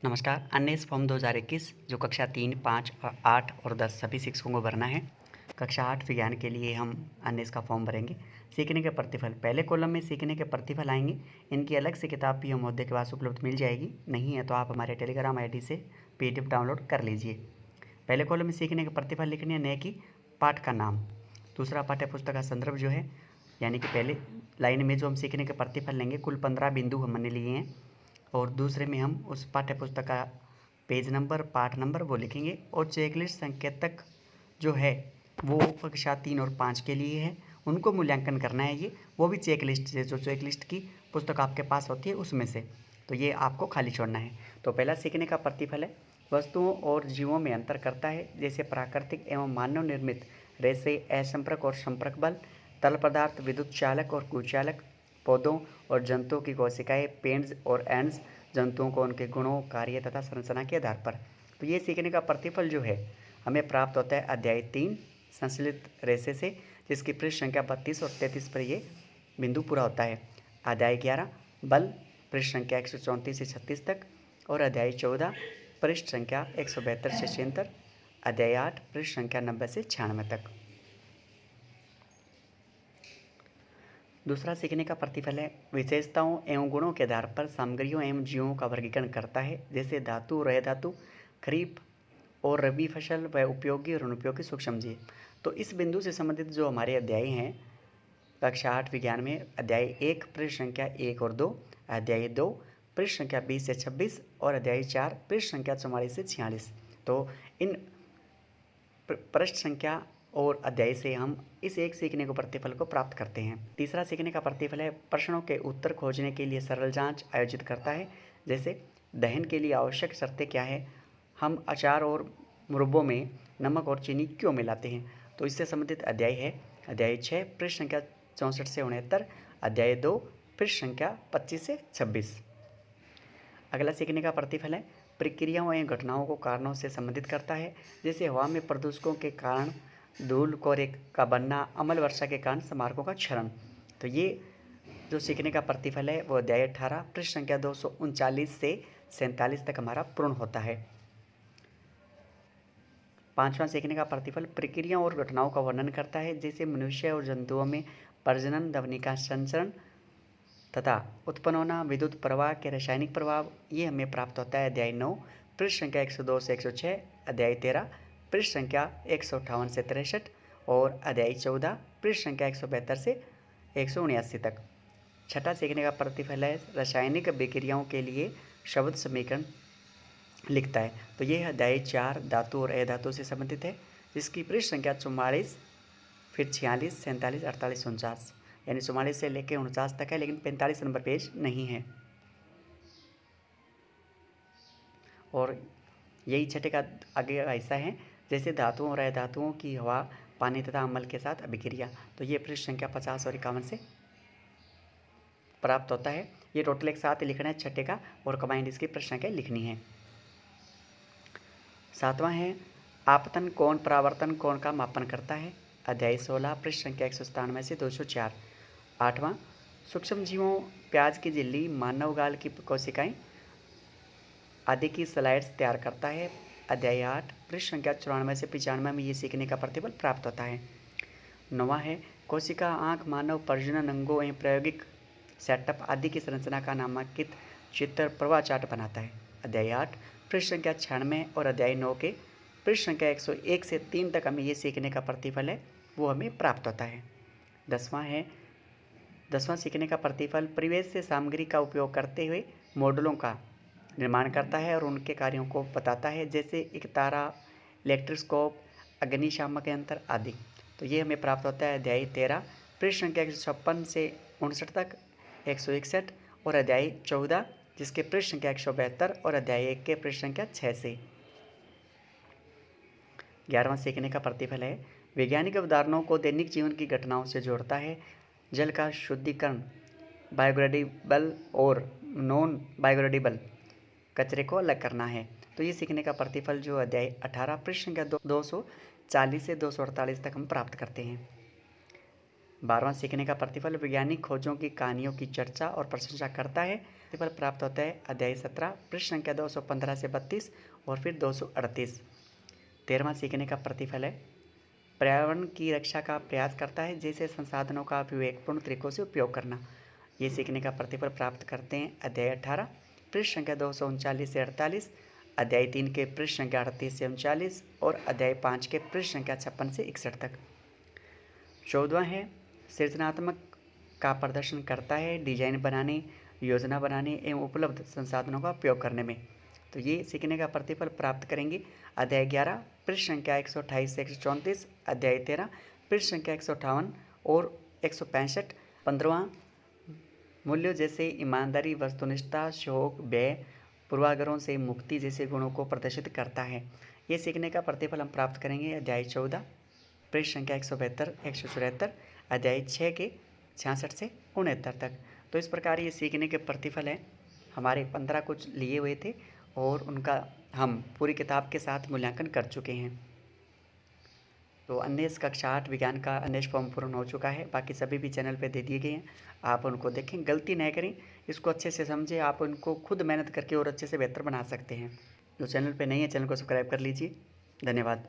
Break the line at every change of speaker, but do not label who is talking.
नमस्कार। अन्य फॉर्म 2021 जो कक्षा 3, 5 और 8 और 10 सभी शिक्षकों को भरना है। कक्षा 8 विज्ञान के लिए हम अन्य का फॉर्म भरेंगे। सीखने के प्रतिफल, पहले कॉलम में सीखने के प्रतिफल आएंगे। इनकी अलग से किताब भी हम महोदय के पास उपलब्ध मिल जाएगी। नहीं है तो आप हमारे टेलीग्राम आईडी से PDF डाउनलोड कर लीजिए। पहले कॉलम में सीखने के प्रतिफल लिखने हैं, नए की पाठ का नाम। दूसरा, पाठ्य पुस्तक का संदर्भ जो है, यानी कि पहले लाइन में जो हम सीखने के प्रतिफल लेंगे, कुल 15 बिंदु हमने लिए हैं और दूसरे में हम उस पाठ्य पुस्तक का पेज नंबर, पाठ नंबर वो लिखेंगे। और चेकलिस्ट संकेतक जो है वो कक्षा 3 और 5 के लिए है, उनको मूल्यांकन करना है। ये वो भी चेकलिस्ट से, जो चेकलिस्ट की पुस्तक आपके पास होती है उसमें से, तो ये आपको खाली छोड़ना है। तो पहला सीखने का प्रतिफल है, वस्तुओं और जीवों में अंतर करता है, जैसे प्राकृतिक एवं मानव निर्मित रेसे, असंपर्क और संपर्क बल, तरल पदार्थ, विद्युत चालक और कुचालक, पौधों और जंतुओं की कोशिकाएं, पेंड्स और एंड्स, जंतुओं को उनके गुणों, कार्य तथा संरचना के आधार पर। तो ये सीखने का प्रतिफल जो है हमें प्राप्त होता है अध्याय 3 संश्लेषित रेसे से, जिसकी पृष्ठ संख्या 32 और 33 पर ये बिंदु पूरा होता है। अध्याय 11 बल, पृष्ठ संख्या 134 से 36 तक। और अध्याय 14 पृष्ठ संख्या 172 से 76। अध्याय 8 पृष्ठ संख्या 90 से 96 तक। दूसरा सीखने का प्रतिफल है, विशेषताओं एवं गुणों के आधार पर सामग्रियों एवं जीवों का वर्गीकरण करता है, जैसे धातु, रह धातु, खरीफ और रबी फसल व उपयोगी और अनुपयोगी सूक्ष्म जीव। तो इस बिंदु से संबंधित जो हमारे अध्याय हैं कक्षा 8 विज्ञान में, अध्याय 1 पृष्ठ संख्या 1 और 2, अध्याय 2 पृष्ठ संख्या 20 से 26 और अध्याय 4 पृष्ठ संख्या 44 से 46। तो इन पृष्ठ संख्या और अध्याय से हम इस एक सीखने को प्रतिफल को प्राप्त करते हैं। तीसरा सीखने का प्रतिफल है, प्रश्नों के उत्तर खोजने के लिए सरल जांच आयोजित करता है, जैसे दहन के लिए आवश्यक शर्तें क्या है, हम अचार और मुरब्बों में नमक और चीनी क्यों मिलाते हैं। तो इससे संबंधित अध्याय है अध्याय 6 पृष्ठ संख्या 64 से 69, अध्याय 2 पृष्ठ संख्या 25 से 26। अगला सीखने का प्रतिफल है, प्रक्रियाओं एवं घटनाओं को कारणों से संबंधित करता है, जैसे हवा में प्रदूषकों के कारण धूल कोहरे का बनना, अम्ल वर्षा के कारण स्मारकों का क्षरण। तो ये जो सीखने का प्रतिफल है वो अध्याय 18 पृष्ठ संख्या 239 से 47 तक हमारा पूर्ण होता है। पांचवा सीखने का प्रतिफल प्रक्रियाओं और घटनाओं का वर्णन करता है, जैसे मनुष्य और जंतुओं में प्रजनन, ध्वनि का संचरण तथा उत्पन्न होना, विद्युत प्रवाह के रासायनिक प्रभाव। ये हमें प्राप्त होता है अध्याय 9 पृष्ठ संख्या 102 से 106, अध्याय 13 पृष्ठ संख्या 158 से 63 और अध्याय 14 पृष्ठ संख्या 172 से 179 तक। छठा सीखने का प्रतिफल है, रासायनिक अभिक्रियाओं के लिए शब्द समीकरण लिखता है। तो यह अध्याय 4 धातु और अधातु से संबंधित है, जिसकी पृष्ठ संख्या 44, फिर 46, 47, 48, 49, यानी 44 से लेकर 49 तक है, लेकिन 45 नंबर पेज नहीं है। और यही छठे का आगे का हिस्सा है, जैसे धातुओं और अधातुओं की हवा, पानी तथा अम्ल के साथ अभिक्रिया। तो ये पृष्ठ संख्या 50 और 51 से प्राप्त होता है। ये टोटल एक साथ लिखना है छठे का, और कंबाइंड इसकी पृष्ठ संख्या लिखनी है। सातवां है, आपतन कोण परावर्तन कोण का मापन करता है, अध्याय 16 पृष्ठ संख्या 197 से 204। आठवां, सूक्ष्म जीवों, प्याज की झिल्ली, मानव गाल की कोशिकाएं आदि की स्लाइड्स तैयार करता है, अध्याय 8 पृष्ठ संख्या 94 से 95 में ये सीखने का प्रतिफल प्राप्त होता है। नौवां है, कोशिका, आँख, मानव प्रजनन अंगों एवं प्रायोगिक सेटअप आदि की संरचना का नामांकित चित्र प्रवाह चार्ट बनाता है, अध्याय 8 पृष्ठ संख्या 96 और अध्याय 9 के पृष्ठ संख्या 101 से 3 तक हमें ये सीखने का प्रतिफल है वो हमें प्राप्त होता है। दसवां सीखने का प्रतिफल, परिवेश से सामग्री का उपयोग करते हुए मॉडलों का निर्माण करता है और उनके कार्यों को बताता है, जैसे एक तारा, इलेक्ट्रोस्कोप, अग्निशामक यंत्र आदि। तो ये हमें प्राप्त होता है अध्याय 13 पृष्ठ संख्या 156 से 59 तक, 161 और अध्याय 14 जिसके पृष्ठ संख्या 172 और अध्याय 1 के पृष्ठ संख्या 6 से। 11वां सीखने का प्रतिफल है, वैज्ञानिक अवधारणाओं को दैनिक जीवन की घटनाओं से जोड़ता है, जल का शुद्धिकरण, बायोडिग्रेडेबल और नॉन बायोडिग्रेडेबल कचरे को अलग करना है। तो ये सीखने का प्रतिफल जो अध्याय 18 पृष्ठ संख्या 240 से 248 तक हम प्राप्त करते हैं। 12वां सीखने का प्रतिफल, वैज्ञानिक खोजों की कहानियों की चर्चा और प्रशंसा करता है, प्रतिफल प्राप्त होता है अध्याय 17 पृष्ठ संख्या 215 से 32 और फिर 238। 13वां सीखने का प्रतिफल है पर्यावरण की रक्षा का प्रयास करता है, जैसे संसाधनों का विवेकपूर्ण तरीकों से उपयोग करना। ये सीखने का प्रतिफल प्राप्त करते हैं अध्याय 18 पृष्ठ संख्या 239 से 48, अध्याय 3 के पृष्ठ संख्या 38 से 39 और अध्याय 5 के पृष्ठ संख्या 56 से 61 तक। 14वां है सृजनात्मक का प्रदर्शन करता है डिजाइन बनाने, योजना बनाने एवं उपलब्ध संसाधनों का उपयोग करने में। तो ये सीखने का प्रतिफल प्राप्त करेंगे अध्याय 11 पृष्ठ संख्या 128 से 134, अध्याय 13 पृष्ठ संख्या 158 और 165। 15वां मूल्यों जैसे ईमानदारी, वस्तुनिष्ठता, शौक, व्यय, पूर्वाग्रहों से मुक्ति जैसे गुणों को प्रदर्शित करता है। ये सीखने का प्रतिफल हम प्राप्त करेंगे अध्याय 14 पृष्ठ संख्या 172 174, अध्याय 6 के 66 से 69 तक। तो इस प्रकार ये सीखने के प्रतिफल हैं हमारे 15 कुछ लिए हुए थे और उनका हम पूरी किताब के साथ मूल्यांकन कर चुके हैं। तो अन्वेष कक्षा 8 विज्ञान का अन्वेष फॉर्म पूर्ण हो चुका है, बाकी सभी भी चैनल पे दे दिए गए हैं, आप उनको देखें, गलती नहीं करें, इसको अच्छे से समझें, आप उनको खुद मेहनत करके और अच्छे से बेहतर बना सकते हैं। जो चैनल पे नहीं है चैनल को सब्सक्राइब कर लीजिए। धन्यवाद।